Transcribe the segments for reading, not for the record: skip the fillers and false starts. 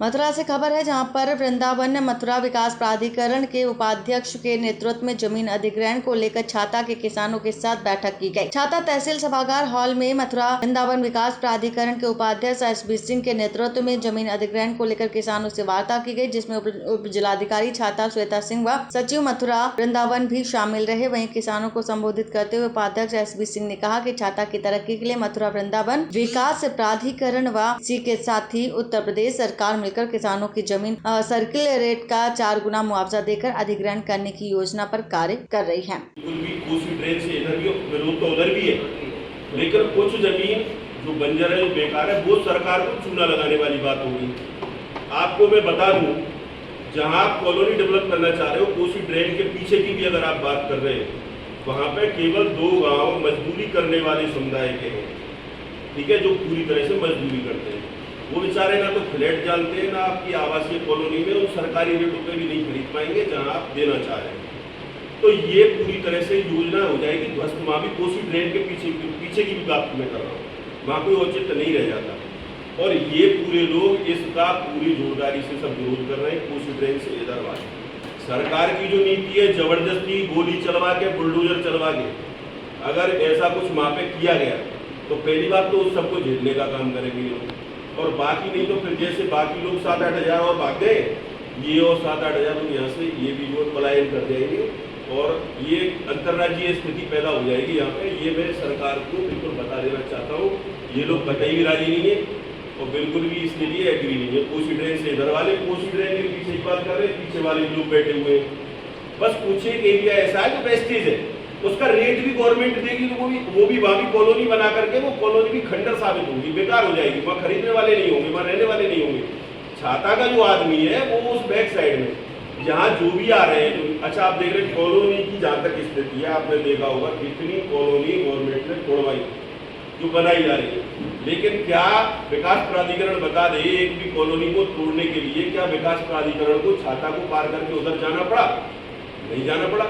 मथुरा से खबर है, जहां पर वृंदावन मथुरा विकास प्राधिकरण के उपाध्यक्ष के नेतृत्व में जमीन अधिग्रहण को लेकर छाता के किसानों के साथ बैठक की गई। छाता तहसील सभागार हॉल में मथुरा वृंदावन विकास प्राधिकरण के उपाध्यक्ष एसबी सिंह के नेतृत्व में जमीन अधिग्रहण को लेकर किसानों से वार्ता की गई, जिसमें उप जिलाधिकारी छाता श्वेता सिंह व सचिव मथुरा वृंदावन भी शामिल रहे। वहीं किसानों को संबोधित करते हुए उपाध्यक्ष एसबी सिंह ने कहा कि छाता की तरक्की के लिए मथुरा वृंदावन विकास प्राधिकरण व इसी के साथ ही उत्तर प्रदेश सरकार मिलकर किसानों की जमीन सर्किल रेट का 4 गुना मुआवजा देकर अधिग्रहण करने की योजना पर कार्य कर रही है। विरोध तो उधर भी है, लेकिन कुछ जमीन जो बंजर है, जो बेकार है, वो सरकार को चूना लगाने वाली बात होगी। आपको मैं बता दूं, जहां आप कॉलोनी डेवलप करना चाह रहे हो, कोसी ड्रेन के पीछे की भी अगर आप बात कर रहे हैं, वहां पे केवल 2 गांव मजदूरी करने वाले समुदाय के हैं, ठीक है, जो पूरी तरह से मजदूरी करते हैं। वो बेचारे ना तो फ्लैट जानते हैं, ना आपकी आवासीय कॉलोनी में उन सरकारी रेटों पे भी नहीं खरीद पाएंगे जहां आप देना चाह रहे हैं। तो ये पूरी तरह से योजना हो जाएगी ध्वस्त। वहाँ भी कोसी ड्रेन के पीछे की भी बात मैं कर रहा हूँ, वहाँ कोई औचित्य नहीं रह जाता। और ये पूरे लोग इसका पूरी जोरदारी से सब विरोध कर रहे हैं। कोसी ड्रेन से इधर वाले सरकार की जो नीति है, जबरदस्ती गोली चलवा के, बुलडोजर चलवा के अगर ऐसा कुछ वहाँ पे किया गया तो पहली बात तो उस सबको झेलने का काम करेंगे लोग, और बाकी नहीं तो फिर जैसे बाकी लोग 7-8 हज़ार और भाग गए, ये और 7-8 हज़ार लोग यहाँ से ये भी जो पलायन कर जाएंगे और ये अंतर्राज्यीय स्थिति पैदा हो जाएगी यहाँ पे। ये मैं सरकार को बिल्कुल बता देना चाहता हूँ। ये लोग कतई भी राजी नहीं है और बिल्कुल भी इसके लिए एग्री नहीं है। कोसी ड्रेन से इधर वाले कोसी ड्रेन के पीछे की बात कर रहे हैं, पीछे वाले लोग बैठे हुए हैं। बस कुछ एक एरिया ऐसा है जो वेस्टेज है, उसका रेट भी गवर्नमेंट देगी, तो वो भी वहाँ भी कॉलोनी बना करके वो कॉलोनी भी खंडर साबित होगी, बेकार हो जाएगी। वहाँ खरीदने वाले नहीं होंगे, वहाँ रहने वाले नहीं होंगे। छाता का जो आदमी है वो उस बैक साइड में जहाँ जो भी आ रहे हैं, जो अच्छा आप देख रहे हैं कॉलोनी की जहाँ तक स्थिति है, आपने देखा होगा कितनी कॉलोनी गवर्नमेंट ने तोड़वाई जो बनाई जा रही है। लेकिन क्या विकास प्राधिकरण बता दे एक भी कॉलोनी को तोड़ने के लिए क्या विकास प्राधिकरण को छाता को पार करके उधर जाना पड़ा? नहीं जाना पड़ा,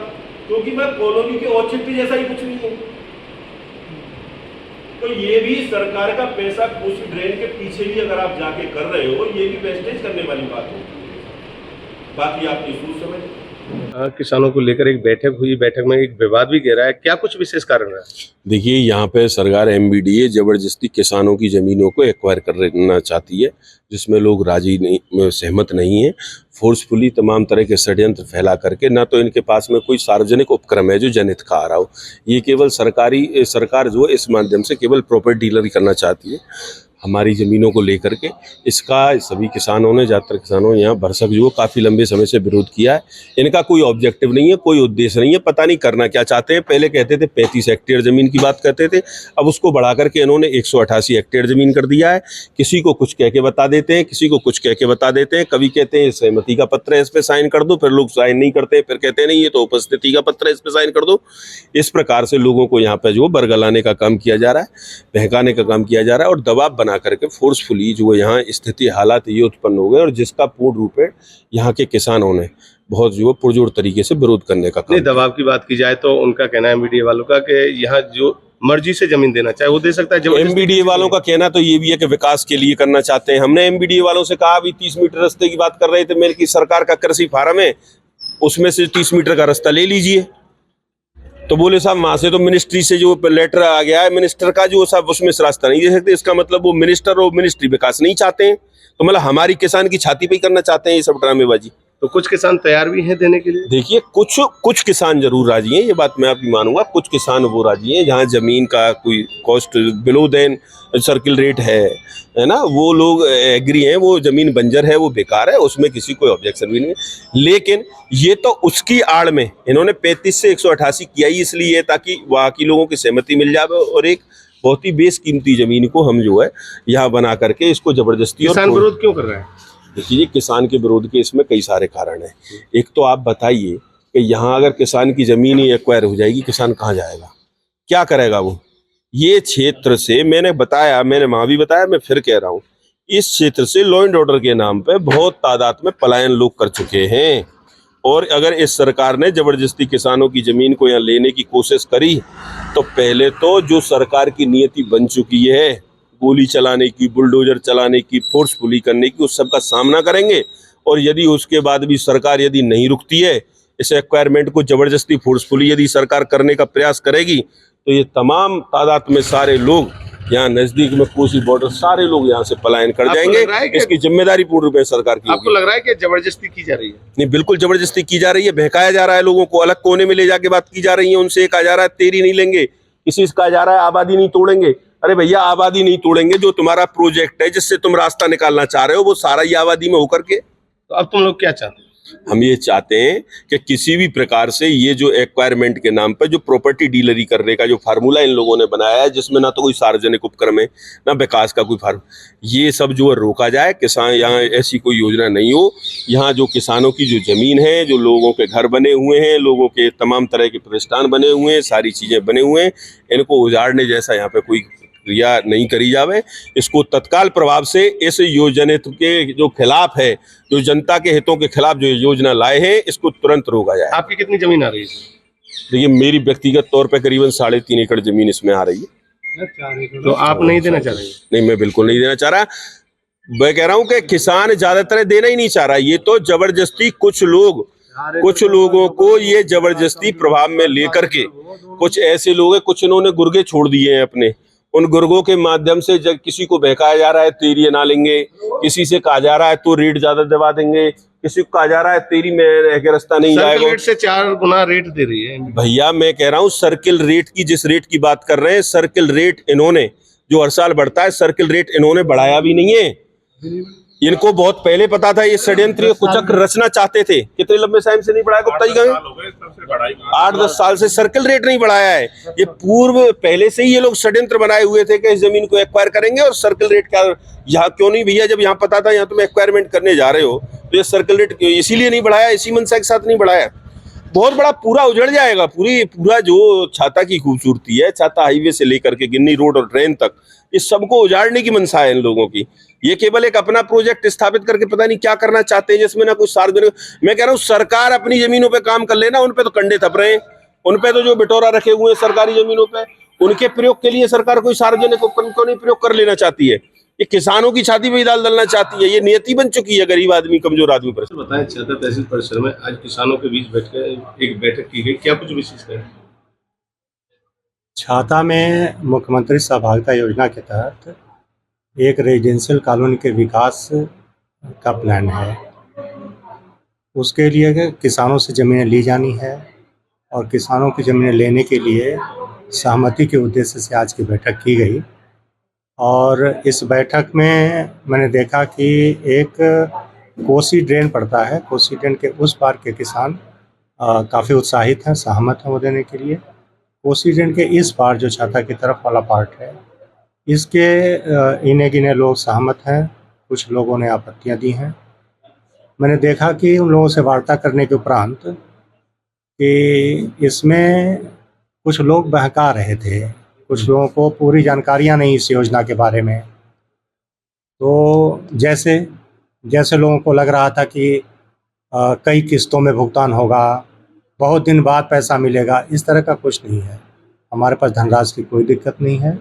क्योंकि मैं कॉलोनी के औचित्य जैसा ही कुछ नहीं है। तो ये भी सरकार का पैसा कोसी ड्रेन के पीछे भी अगर आप जाके कर रहे हो, ये भी वेस्टेज करने वाली बात है। बाकी आपकी सोच समझ। किसानों को लेकर एक बैठक हुई, बैठक में एक विवाद भी गहरा है, क्या कुछ विशेष कारण है? देखिए, यहाँ पे सरकार एमबीडीए जबरदस्ती किसानों की जमीनों को एक्वायर करना चाहती है, जिसमें लोग राजी नहीं, सहमत नहीं है। फोर्सफुली तमाम तरह के षड्यंत्र फैला करके, ना तो इनके पास में कोई सार्वजनिक उपक्रम है जो जनहित का आ रहा हो, ये केवल सरकार जो है इस माध्यम से केवल प्रॉपर्टी डीलर करना चाहती है हमारी ज़मीनों को लेकर के। इसका सभी किसानों ने, ज़्यादातर किसानों ने यहाँ भरसक जो काफ़ी लंबे समय से विरोध किया है। इनका कोई ऑब्जेक्टिव नहीं है, कोई उद्देश्य नहीं है, पता नहीं करना क्या चाहते हैं। पहले कहते थे 35 हेक्टेयर ज़मीन की बात करते थे, अब उसको बढ़ा करके इन्होंने 188 हेक्टेयर ज़मीन कर दिया है। किसी को कुछ कह के बता देते हैं, किसी को कुछ कह के बता देते हैं। कभी कहते हैं सहमति का पत्र है, इस पर साइन कर दो, फिर लोग साइन नहीं करते, फिर कहते हैं नहीं ये तो उपस्थिति का पत्र है, इस पर साइन कर दो। इस प्रकार से लोगों को यहाँ पर जो बरगलाने का काम किया जा रहा है, बहकाने का काम किया जा रहा है और दबाव बना करके फोर्सफुली जो यहाँ स्थिति हालात ये उत्पन्न हो गए, और जिसका पूर्ण रूप में यहाँ के किसानों ने बहुत जो पुरजोर तरीके से विरोध करने का काम। दबाव की बात की जाए तो उनका कहना है एमबीडीए वालों का कि यहाँ जो मर्जी से जमीन देना चाहे वो दे सकता है। एमबीडीए वालों का कहना तो ये भी है कि विकास के लिए करना चाहते हैं। हमने एमबीडीए वालों से कहा, अभी 30 मीटर रास्ते की बात कर रहे थे, मेरे की सरकार का कृषि फार्म है, उसमें से 30 मीटर का रास्ता ले लीजिए। तो बोले साहब वहां से तो मिनिस्ट्री से जो लेटर आ गया है मिनिस्टर का, जो साहब उसमें से रास्ता नहीं दे सकते। इसका मतलब वो मिनिस्टर और मिनिस्ट्री विकास नहीं चाहते हैं, तो मतलब हमारी किसान की छाती पे ही करना चाहते हैं ये सब ड्रामेबाजी। तो कुछ किसान तैयार भी हैं देने के लिए। देखिए, कुछ किसान जरूर राजी हैं, ये बात मैं आपकी मानूंगा। कुछ किसान वो राजी हैं जहाँ जमीन का कोई cost below than circle rate है ना, वो लोग एग्री हैं। वो जमीन बंजर है, वो बेकार है, उसमें किसी कोई ऑब्जेक्शन भी नहीं है। लेकिन ये तो उसकी आड़ में इन्होंने 35 से 188 किया ही इसलिए ताकि वहाँ की लोगों की सहमति मिल जाए, और एक बहुत ही बेशकीमती जमीन को हम जो है यहाँ बना करके इसको जबरदस्ती। किसान विरोध क्यों कर रहे हैं? देखिए, किसान के विरोध के इसमें कई सारे कारण हैं। एक तो आप बताइए कि यहाँ अगर किसान की जमीन ही एक्वायर हो जाएगी, किसान कहाँ जाएगा, क्या करेगा वो? ये क्षेत्र से मैंने बताया, मैंने वहाँ भी बताया, मैं फिर कह रहा हूँ, इस क्षेत्र से लॉ एंड ऑर्डर के नाम पे बहुत तादाद में पलायन लोग कर चुके हैं। और अगर इस सरकार ने जबरदस्ती किसानों की जमीन को यहाँ लेने की कोशिश करी, तो पहले तो जो सरकार की नीयति बन चुकी है गोली चलाने की, बुलडोजर चलाने की, फोर्सफुली करने की, उस सब का सामना करेंगे। और यदि उसके बाद भी सरकार यदि नहीं रुकती है, इस एक्वायरमेंट को जबरदस्ती फोर्सफुली यदि सरकार करने का प्रयास करेगी, तो ये तमाम तादाद में सारे लोग यहाँ नजदीक में कोसी बॉर्डर सारे लोग यहाँ से पलायन कर जाएंगे। इसकी जिम्मेदारी पूर्ण रूप में सरकार की आपको लग रहा है कि जबरदस्ती की जा रही है? नहीं, बिल्कुल जबरदस्ती की जा रही है। बहकाया जा रहा है, लोगों को अलग कोने में ले जाके बात की जा रही है। उनसे कहा जा रहा है तेरी नहीं लेंगे, किसी से कहा जा रहा है आबादी नहीं तोड़ेंगे। अरे भैया, आबादी नहीं तोड़ेंगे। जो तुम्हारा प्रोजेक्ट है जिससे तुम रास्ता निकालना चाह रहे हो, वो सारा ही आबादी में होकर के। तो अब तुम लोग क्या चाहते हो? हम ये चाहते हैं कि किसी भी प्रकार से ये जो एक्वायरमेंट के नाम पर जो प्रॉपर्टी डीलरी करने का जो फार्मूला इन लोगों ने बनाया है, जिसमें ना तो कोई सार्वजनिक उपक्रम है, ना विकास का कोई फार्म, ये सब जो रोका जाए। किसान यहाँ ऐसी कोई योजना नहीं हो। यहाँ जो किसानों की जो जमीन है, जो लोगों के घर बने हुए हैं, लोगों के तमाम तरह के प्रतिष्ठान बने हुए हैं, सारी चीजें बने हुए हैं, इनको उजाड़ने जैसा यहाँ पे कोई क्रिया नहीं करी जावे। इसको तत्काल प्रभाव से इस योजना के जो खिलाफ है, जो जनता के हितों के खिलाफ जो योजना लाए हैं, इसको तुरंत रोका जाए। आपकी कितनी जमीन आ रही है? देखिए, मेरी व्यक्तिगत तौर पे करीबन 3.5 एकड़ जमीन इसमें आ रही है। तो आप नहीं देना चाह रहे? नहीं, मैं बिल्कुल नहीं देना चाह रहा। मैं कह रहा हूं कि किसान ज्यादातर देना ही नहीं चाह रहा। ये तो जबरदस्ती कुछ लोगों को ये जबरदस्ती प्रभाव में लेकर के, कुछ ऐसे लोग हैं, कुछ इन्होंने गुर्गे छोड़ दिए हैं अपने। उन गुर्गों के माध्यम से जब किसी को बहकाया जा रहा है तेरी ना लेंगे, किसी से कहा जा रहा है तो रेट ज्यादा दबा देंगे, किसी को कहा जा रहा है तेरी में रास्ता नहीं जाएगा। रेट से 4 गुना रेट दे रही है भैया। मैं कह रहा हूँ सर्किल रेट की, जिस रेट की बात कर रहे हैं, सर्किल रेट इन्होंने जो हर साल बढ़ता है, सर्किल रेट इन्होंने बढ़ाया भी नहीं है। इनको बहुत पहले पता था ये षड्यंत्र कुचक्र रचना चाहते थे। कितने लंबे टाइम से नहीं बढ़ाया गुप्ता जी का? 8-10 साल से सर्किल रेट नहीं बढ़ाया है। ये पूर्व पहले से ही ये लोग षड्यंत्र बनाए हुए थे कि इस जमीन को एक्वायर करेंगे और सर्किल रेट क्या। यहाँ क्यों नहीं भैया, जब यहाँ पता था यहाँ तुम एक्वायरमेंट करने जा रहे हो, तो ये सर्किल रेट इसीलिए नहीं बढ़ाया, इसी मनसा के साथ नहीं बढ़ाया। बहुत बड़ा पूरा उजड़ जाएगा। पूरा जो छाता की खूबसूरती है, छाता हाईवे से लेकर के गिन्नी रोड और ट्रेन तक, इस सबको उजाड़ने की मनसा है इन लोगों की। ये केवल एक अपना प्रोजेक्ट स्थापित करके पता नहीं क्या करना चाहते हैं, जिसमें ना कुछ सार्वजनिक। मैं कह रहा हूँ सरकार अपनी जमीनों पे काम कर लेना। उन पे तो कंडे थप रहे हैं, उन पे तो जो बिटोरा रखे हुए हैं सरकारी जमीनों पे, उनके प्रयोग के लिए सरकार कोई सार्वजनिक उपकरण को नहीं प्रयोग कर लेना चाहती है। ये किसानों की छाती पे दाल डालना चाहती है। ये नियति बन चुकी है गरीब आदमी, कमजोर आदमी पर। बताएं, छाता तहसील परिसर में आज किसानों के बीच एक बैठक की गई, क्या कुछ विशेष है? छाता में मुख्यमंत्री सहभागिता योजना के तहत एक रेजिडेंशियल कॉलोनी के विकास का प्लान है। उसके लिए किसानों से ज़मीनें ली जानी है और किसानों की ज़मीनें लेने के लिए सहमति के उद्देश्य से आज की बैठक की गई। और इस बैठक में मैंने देखा कि एक कोसी ड्रेन पड़ता है, कोसी ड्रेन के उस पार के किसान काफ़ी उत्साहित हैं, सहमत हैं वो देने के लिए। कोसी ड्रेन के इस पार जो छाता की तरफ वाला पार्ट है, इसके इन्हें गिने लोग सहमत हैं, कुछ लोगों ने आपत्तियां दी हैं। मैंने देखा कि उन लोगों से वार्ता करने के उपरांत कि इसमें कुछ लोग बहका रहे थे, कुछ लोगों को पूरी जानकारियां नहीं इस योजना के बारे में। तो जैसे लोगों को लग रहा था कि कई किस्तों में भुगतान होगा, बहुत दिन बाद पैसा मिलेगा, इस तरह का कुछ नहीं है। हमारे पास धनराशि की कोई दिक्कत नहीं है।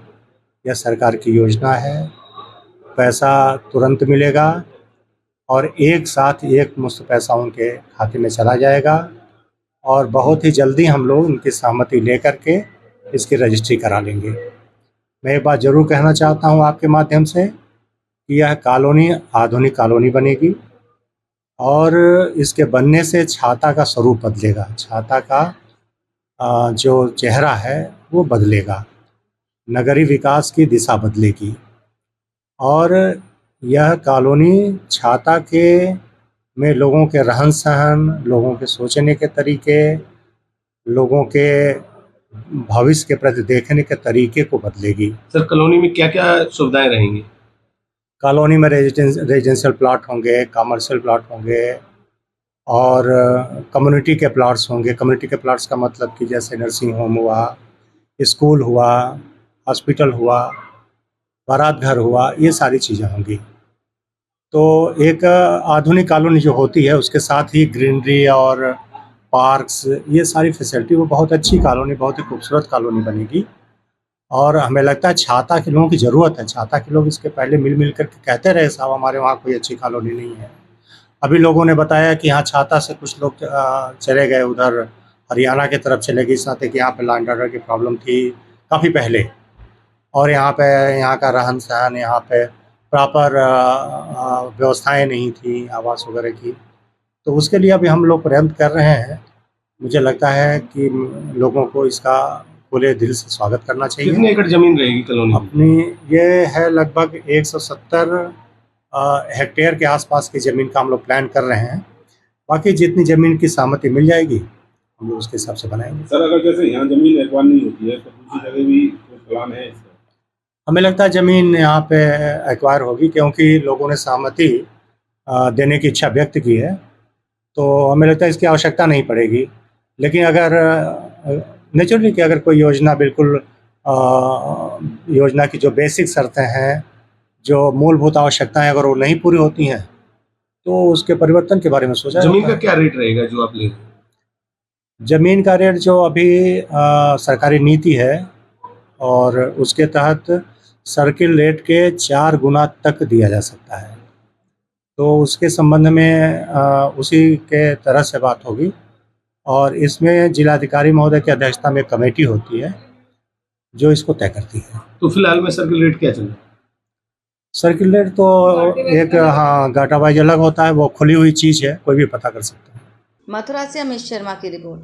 यह सरकार की योजना है, पैसा तुरंत मिलेगा और एक साथ एक मुश्त पैसा उनके खाते में चला जाएगा और बहुत ही जल्दी हम लोग उनकी सहमति लेकर के इसकी रजिस्ट्री करा लेंगे। मैं एक बात ज़रूर कहना चाहता हूं आपके माध्यम से कि यह कॉलोनी आधुनिक कॉलोनी बनेगी और इसके बनने से छाता का स्वरूप बदलेगा, छाता का जो चेहरा है वो बदलेगा, नगरीय विकास की दिशा बदलेगी। और यह कॉलोनी छाता के में लोगों के रहन सहन, लोगों के सोचने के तरीके, लोगों के भविष्य के प्रति देखने के तरीके को बदलेगी। सर, कॉलोनी में क्या क्या सुविधाएं रहेंगी? कॉलोनी में रेजिडेंशियल प्लॉट होंगे, कमर्शियल प्लॉट होंगे और कम्युनिटी के प्लॉट्स होंगे। कम्युनिटी के प्लॉट्स का मतलब कि जैसे नर्सिंग होम हुआ, स्कूल हुआ, हॉस्पिटल हुआ, बारात घर हुआ, ये सारी चीज़ें होंगी। तो एक आधुनिक कॉलोनी जो होती है उसके साथ ही ग्रीनरी और पार्क्स, ये सारी फैसिलिटी, वो बहुत अच्छी कॉलोनी, बहुत ही खूबसूरत कॉलोनी बनेगी। और हमें लगता है छाता के लोगों की ज़रूरत है। छाता के लोग इसके पहले मिल कर के कहते रहे साहब हमारे वहाँ कोई अच्छी कॉलोनी नहीं है। अभी लोगों ने बताया कि यहाँ छाता से कुछ लोग चले गए उधर हरियाणा की तरफ चले गए, इस नाते कि यहाँ पे लॉ एंड ऑर्डर की प्रॉब्लम थी काफ़ी पहले, और यहाँ पे यहाँ का रहन सहन, यहाँ पे प्रॉपर व्यवस्थाएं नहीं थी आवास वगैरह की। तो उसके लिए अभी हम लोग प्रयत्न कर रहे हैं। मुझे लगता है कि लोगों को इसका खुले दिल से स्वागत करना चाहिए। कितने एकड़ जमीन रहेगी कॉलोनी में? अपनी ये है लगभग 170 हेक्टेयर के आसपास की ज़मीन का हम लोग प्लान कर रहे हैं। बाकी जितनी ज़मीन की सहमति मिल जाएगी हम लोग उसके हिसाब से बनाएंगे। सर अगर जैसे यहाँ जमीन एक्वायर नहीं होती है तो दूसरी जगह भी कोई प्लान है इसका? हमें लगता है ज़मीन यहाँ पे एक्वायर होगी, क्योंकि लोगों ने सहमति देने की इच्छा व्यक्त की है, तो हमें लगता है इसकी आवश्यकता नहीं पड़ेगी। लेकिन अगर नेचुरली कि अगर कोई योजना बिल्कुल योजना की जो बेसिक शर्तें हैं, जो मूलभूत आवश्यकताएं अगर वो नहीं पूरी होती हैं तो उसके परिवर्तन के बारे में सोचा जमीन जाता का है। क्या रेट रहेगा जो आप ले रहे हैं? ज़मीन का रेट जो अभी सरकारी नीति है और उसके तहत सर्किल रेट के 4 गुना तक दिया जा सकता है, तो उसके संबंध में उसी के तरह से बात होगी। और इसमें जिलाधिकारी महोदय की अध्यक्षता में कमेटी होती है जो इसको तय करती है। तो फिलहाल में सर्किल रेट क्या चल रहा है? सर्किल रेट तो एक गाटा वाइज अलग होता है, वो खुली हुई चीज़ है, कोई भी पता कर सकता है। मथुरा से अमित शर्मा की रिपोर्ट।